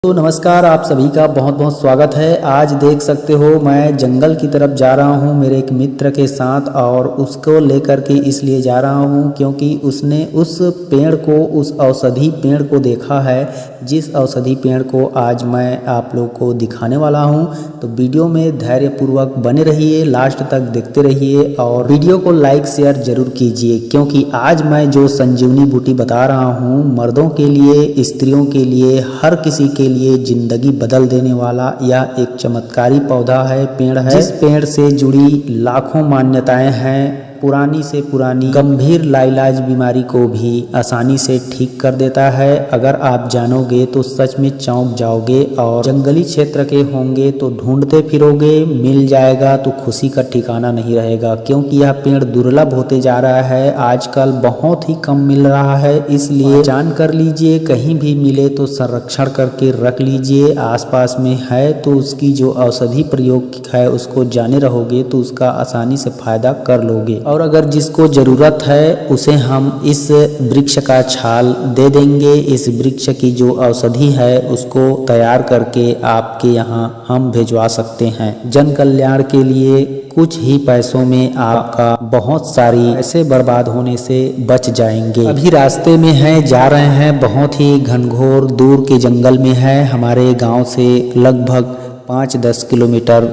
तो नमस्कार, आप सभी का बहुत बहुत स्वागत है। आज देख सकते हो मैं जंगल की तरफ जा रहा हूँ मेरे एक मित्र के साथ, और उसको लेकर के इसलिए जा रहा हूँ क्योंकि उसने उस पेड़ को, उस औषधि पेड़ को देखा है, जिस औषधि पेड़ को आज मैं आप लोग को दिखाने वाला हूँ। तो वीडियो में धैर्यपूर्वक बने रहिए, लास्ट तक देखते रहिए और वीडियो को लाइक शेयर जरूर कीजिए, क्योंकि आज मैं जो संजीवनी बूटी बता रहा हूँ मर्दों के लिए, स्त्रियों के लिए, हर किसी के लिए जिंदगी बदल देने वाला यह एक चमत्कारी पौधा है, पेड़ है, जिस पेड़ से जुड़ी लाखों मान्यताएं हैं। पुरानी से पुरानी गंभीर लाइलाज बीमारी को भी आसानी से ठीक कर देता है। अगर आप जानोगे तो सच में चौंक जाओगे, और जंगली क्षेत्र के होंगे तो ढूंढते फिरोगे, मिल जाएगा तो खुशी का ठिकाना नहीं रहेगा, क्योंकि यह पेड़ दुर्लभ होते जा रहा है, आजकल बहुत ही कम मिल रहा है। इसलिए जान कर लीजिए, कहीं भी मिले तो संरक्षण करके रख लीजिए। आसपास में है तो उसकी जो औषधि प्रयोग है उसको जाने रहोगे तो उसका आसानी से फायदा कर लोगे, और अगर जिसको ज़रूरत है उसे हम इस वृक्ष का छाल दे देंगे। इस वृक्ष की जो औषधि है उसको तैयार करके आपके यहाँ हम भिजवा सकते हैं। जन कल्याण के लिए कुछ ही पैसों में आपका बहुत सारी पैसे बर्बाद होने से बच जाएंगे। अभी रास्ते में हैं, जा रहे हैं, बहुत ही घनघोर दूर के जंगल में है। हमारे गांव से लगभग 5-10 किलोमीटर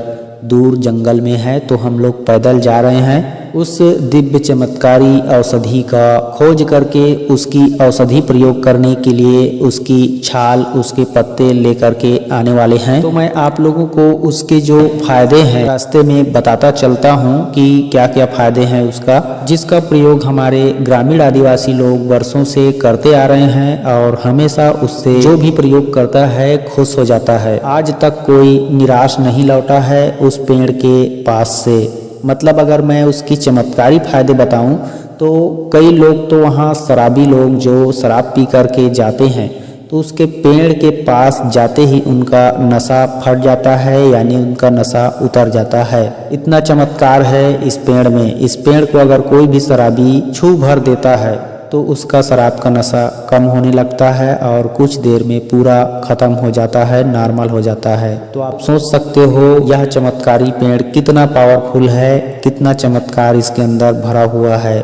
दूर जंगल में है, तो हम लोग पैदल जा रहे हैं। उस दिव्य चमत्कारी औषधि का खोज करके उसकी औषधि प्रयोग करने के लिए उसकी छाल, उसके पत्ते लेकर के आने वाले हैं। तो मैं आप लोगों को उसके जो फायदे हैं रास्ते में बताता चलता हूं कि क्या क्या फायदे हैं उसका, जिसका प्रयोग हमारे ग्रामीण आदिवासी लोग वर्षों से करते आ रहे हैं, और हमेशा उससे जो भी प्रयोग करता है खुश हो जाता है। आज तक कोई निराश नहीं लौटा है उस पेड़ के पास से। मतलब अगर मैं उसकी चमत्कारी फायदे बताऊं तो कई लोग तो वहाँ शराबी लोग जो शराब पी करके जाते हैं तो उसके पेड़ के पास जाते ही उनका नशा फट जाता है, यानी उनका नशा उतर जाता है। इतना चमत्कार है इस पेड़ में। इस पेड़ को अगर कोई भी शराबी छू भर देता है तो उसका शराब का नशा कम होने लगता है और कुछ देर में पूरा ख़त्म हो जाता है, नॉर्मल हो जाता है। तो आप सोच सकते हो यह चमत्कारी पेड़ कितना पावरफुल है, कितना चमत्कार इसके अंदर भरा हुआ है।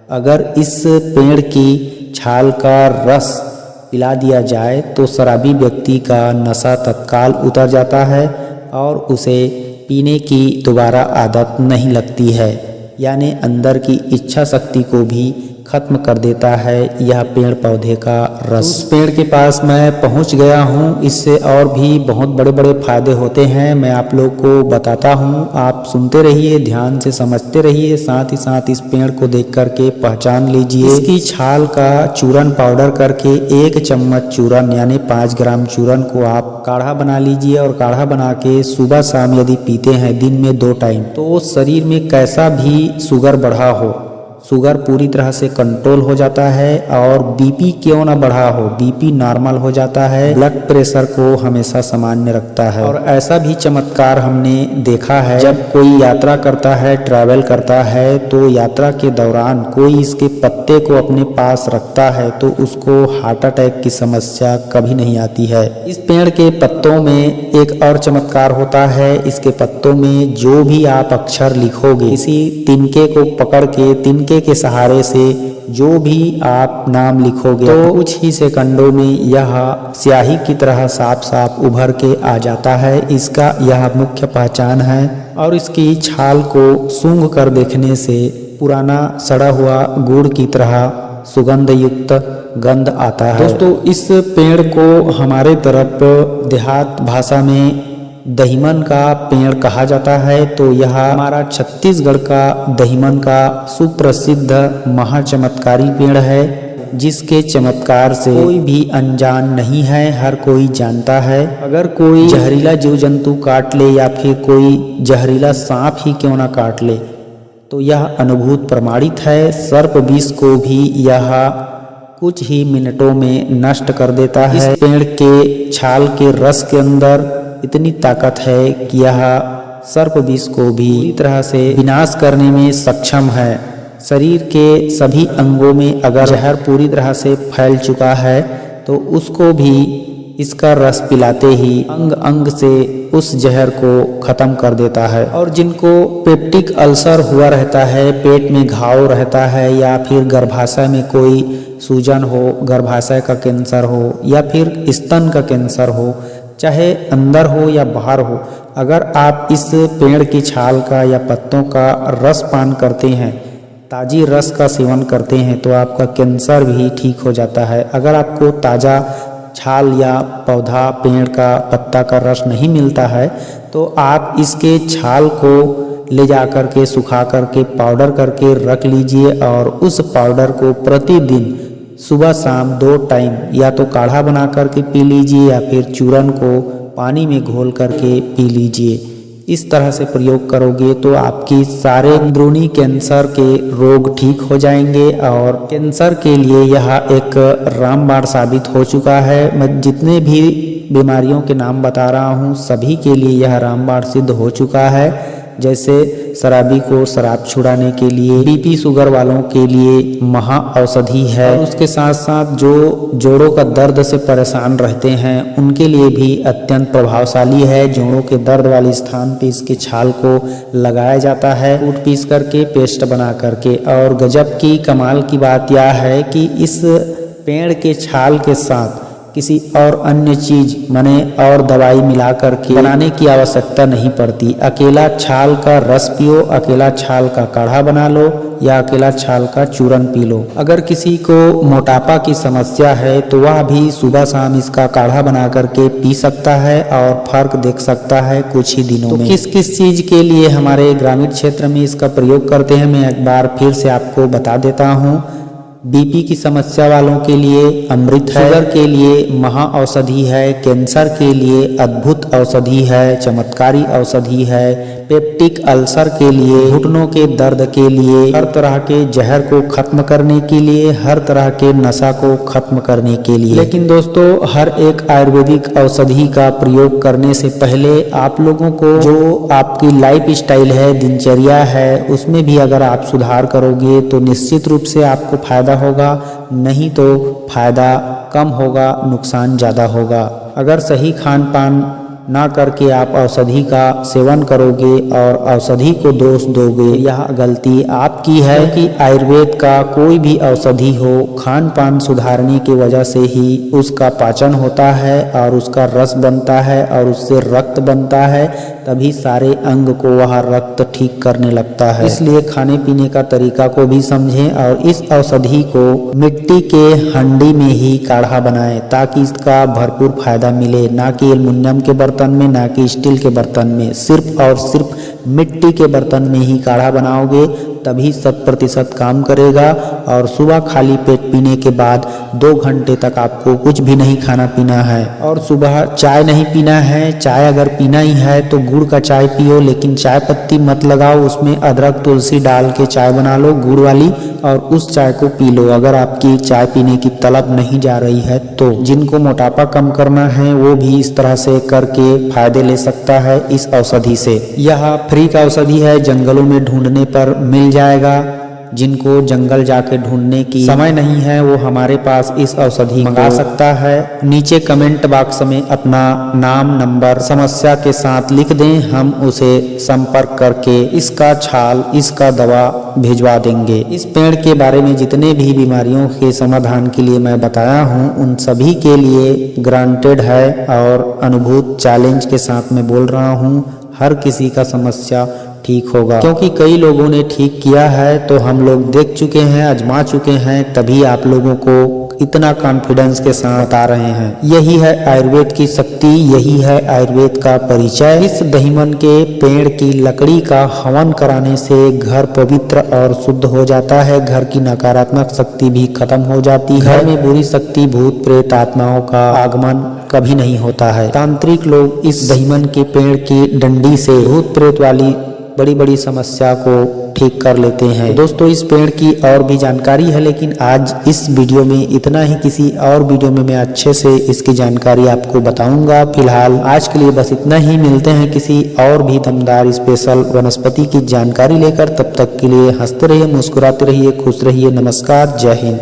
अगर इस पेड़ की छाल का रस पिला दिया जाए तो शराबी व्यक्ति का नशा तत्काल उतर जाता है और उसे पीने की दोबारा आदत नहीं लगती है, यानी अंदर की इच्छा शक्ति को भी खत्म कर देता है यह पेड़ पौधे का रस। उस पेड़ के पास मैं पहुंच गया हूं। इससे और भी बहुत बड़े बड़े फायदे होते हैं, मैं आप लोग को बताता हूं। आप सुनते रहिए, ध्यान से समझते रहिए, साथ ही साथ इस पेड़ को देख करके पहचान लीजिए। इसकी छाल का चूरन पाउडर करके 1 चम्मच चूरन यानी 5 ग्राम चूरन को आप काढ़ा बना लीजिए, और काढ़ा बना के सुबह शाम यदि पीते हैं दिन में 2 टाइम, तो शरीर में कैसा भी शुगर बढ़ा हो, शुगर पूरी तरह से कंट्रोल हो जाता है, और बीपी क्यों ना बढ़ा हो, बीपी नॉर्मल हो जाता है, ब्लड प्रेशर को हमेशा सामान्य रखता है। और ऐसा भी चमत्कार हमने देखा है, जब कोई यात्रा करता है, ट्रैवल करता है, तो यात्रा के दौरान कोई इसके पत्ते को अपने पास रखता है तो उसको हार्ट अटैक की समस्या कभी नहीं आती है। इस पेड़ के पत्तों में एक और चमत्कार होता है। इसके पत्तों में जो भी आप अक्षर लिखोगे, इसी तिनके को पकड़ के, तिनके के सहारे से जो भी आप नाम लिखोगे तो कुछ ही सेकंडों में यह स्याही की तरह साफ साफ उभर के आ जाता है। इसका यह मुख्य पहचान है। और इसकी छाल को सूंघ कर देखने से पुराना सड़ा हुआ गुड़ की तरह सुगंध युक्त गंध आता है। दोस्तों, इस पेड़ को हमारे तरफ देहात भाषा में दहीमन का पेड़ कहा जाता है। तो यह हमारा छत्तीसगढ़ का दहीमन का सुप्रसिद्ध महाचमत्कारी पेड़ है, जिसके चमत्कार से कोई भी अनजान नहीं है, हर कोई जानता है। अगर कोई जहरीला जीव जंतु काट ले या फिर कोई जहरीला सांप ही क्यों ना काट ले, तो यह अनुभूत प्रमाणित है। सर्प विष को भी यह कुछ ही मिनटों में नष्ट कर देता है। इस पेड़ के छाल के रस के अंदर इतनी ताकत है कि यह सर्प विष को भी पूरी तरह से विनाश करने में सक्षम है। शरीर के सभी अंगों में अगर जहर पूरी तरह से फैल चुका है तो उसको भी इसका रस पिलाते ही अंग अंग से उस जहर को ख़त्म कर देता है। और जिनको पेप्टिक अल्सर हुआ रहता है, पेट में घाव रहता है, या फिर गर्भाशय में कोई सूजन हो, गर्भाशय का कैंसर हो, या फिर स्तन का कैंसर हो, चाहे अंदर हो या बाहर हो, अगर आप इस पेड़ की छाल का या पत्तों का रस पान करते हैं, ताज़ी रस का सेवन करते हैं, तो आपका कैंसर भी ठीक हो जाता है। अगर आपको ताज़ा छाल या पौधा पेड़ का पत्ता का रस नहीं मिलता है तो आप इसके छाल को ले जा कर के सुखा करके पाउडर करके रख लीजिए और उस पाउडर को प्रतिदिन सुबह शाम 2 टाइम या तो काढ़ा बना करके पी लीजिए या फिर चूरन को पानी में घोल करके पी लीजिए। इस तरह से प्रयोग करोगे तो आपकी सारे अंदरूनी कैंसर के रोग ठीक हो जाएंगे और कैंसर के लिए यह एक रामबाण साबित हो चुका है। मैं जितने भी बीमारियों के नाम बता रहा हूँ सभी के लिए यह रामबाण सिद्ध हो चुका है। जैसे शराबी को शराब छुड़ाने के लिए, बीपी शुगर वालों के लिए महा औषधि है, और उसके साथ साथ जो जोड़ों का दर्द से परेशान रहते हैं उनके लिए भी अत्यंत प्रभावशाली है। जोड़ों के दर्द वाले स्थान पे इसके छाल को लगाया जाता है कूट पीस करके, पेस्ट बना करके। और गजब की कमाल की बात यह है कि इस पेड़ के छाल के साथ किसी और अन्य चीज माने और दवाई मिला करके बनाने की आवश्यकता नहीं पड़ती। अकेला छाल का रस पियो, अकेला छाल का काढ़ा बना लो या अकेला छाल का चूरन पी लो। अगर किसी को मोटापा की समस्या है तो वह भी सुबह शाम इसका काढ़ा बना करके पी सकता है और फर्क देख सकता है कुछ ही दिनों में। किस किस चीज के लिए हमारे ग्रामीण क्षेत्र में इसका प्रयोग करते हैं मैं एक बार फिर से आपको बता देता हूँ। बीपी की समस्या वालों के लिए अमृत है, शुगर के लिए महा औषधि है, कैंसर के लिए अद्भुत औषधि है, चमत्कारी औषधि है, पेप्टिक अल्सर के लिए, घुटनों के दर्द के लिए, हर तरह के जहर को खत्म करने के लिए, हर तरह के नशा को खत्म करने के लिए। लेकिन दोस्तों हर एक आयुर्वेदिक औषधि का प्रयोग करने से पहले आप लोगों को जो आपकी लाइफ स्टाइल है, दिनचर्या है, उसमें भी अगर आप सुधार करोगे तो निश्चित रूप से आपको फायदा होगा, नहीं तो फायदा कम होगा, नुकसान ज़्यादा होगा। अगर सही खान पान ना करके आप औषधि का सेवन करोगे और औषधि को दोष दोगे, यह गलती आपकी है। कि आयुर्वेद का कोई भी औषधि हो, खान पान सुधारने की वजह से ही उसका पाचन होता है और उसका रस बनता है और उससे रक्त बनता है, तभी सारे अंग को वह रक्त ठीक करने लगता है। इसलिए खाने पीने का तरीका को भी समझें और इस औषधि को मिट्टी के हंडी में ही काढ़ा बनाएं ताकि इसका भरपूर फायदा मिले, ना कि एल्युमिनियम के बर्तन में, ना कि स्टील के बर्तन में। सिर्फ और सिर्फ मिट्टी के बर्तन में ही काढ़ा बनाओगे तभी 100% काम करेगा। और सुबह खाली पेट पीने के बाद 2 घंटे तक आपको कुछ भी नहीं खाना पीना है। और सुबह चाय नहीं पीना है, चाय अगर पीना ही है तो गुड़ का चाय पियो, लेकिन चाय पत्ती मत लगाओ, उसमें अदरक तुलसी डाल के चाय बना लो गुड़ वाली और उस चाय को पी लो। अगर आपकी चाय पीने की तलब नहीं जा रही है तो जिनको मोटापा कम करना है वो भी इस तरह से करके फायदे ले सकता है इस औषधि से। यह फ्री का औषधि है, जंगलों में ढूंढने पर मिल जाएगा। जिनको जंगल जाके ढूंढने की समय नहीं है वो हमारे पास इस औषधि मंगा सकता है। नीचे कमेंट बॉक्स में अपना नाम, नंबर, समस्या के साथ लिख दें, हम उसे संपर्क करके इसका छाल, इसका दवा भिजवा देंगे। इस पेड़ के बारे में जितने भी बीमारियों के समाधान के लिए मैं बताया हूँ उन सभी के लिए ग्रांटेड है और अनुभूत चैलेंज के साथ मैं बोल रहा हूँ, हर किसी का समस्या ठीक होगा। क्योंकि कई लोगों ने ठीक किया है तो हम लोग देख चुके हैं, आजमा चुके हैं, तभी आप लोगों को इतना कॉन्फिडेंस के साथ बता रहे हैं। यही है आयुर्वेद की शक्ति, यही है आयुर्वेद का परिचय। इस दहीमन के पेड़ की लकड़ी का हवन कराने से घर पवित्र और शुद्ध हो जाता है, घर की नकारात्मक शक्ति भी खत्म हो जाती है, घर में बुरी शक्ति, भूत प्रेत आत्माओं का आगमन कभी नहीं होता है। तांत्रिक लोग इस दहीमन के पेड़ की डंडी से भूत प्रेत वाली बड़ी बड़ी समस्या को ठीक कर लेते हैं। दोस्तों इस पेड़ की और भी जानकारी है, लेकिन आज इस वीडियो में इतना ही। किसी और वीडियो में मैं अच्छे से इसकी जानकारी आपको बताऊंगा। फिलहाल आज के लिए बस इतना ही, मिलते हैं किसी और भी दमदार स्पेशल वनस्पति की जानकारी लेकर। तब तक के लिए हंसते रहिए, मुस्कुराते रहिए, खुश रहिए। नमस्कार, जय हिंद।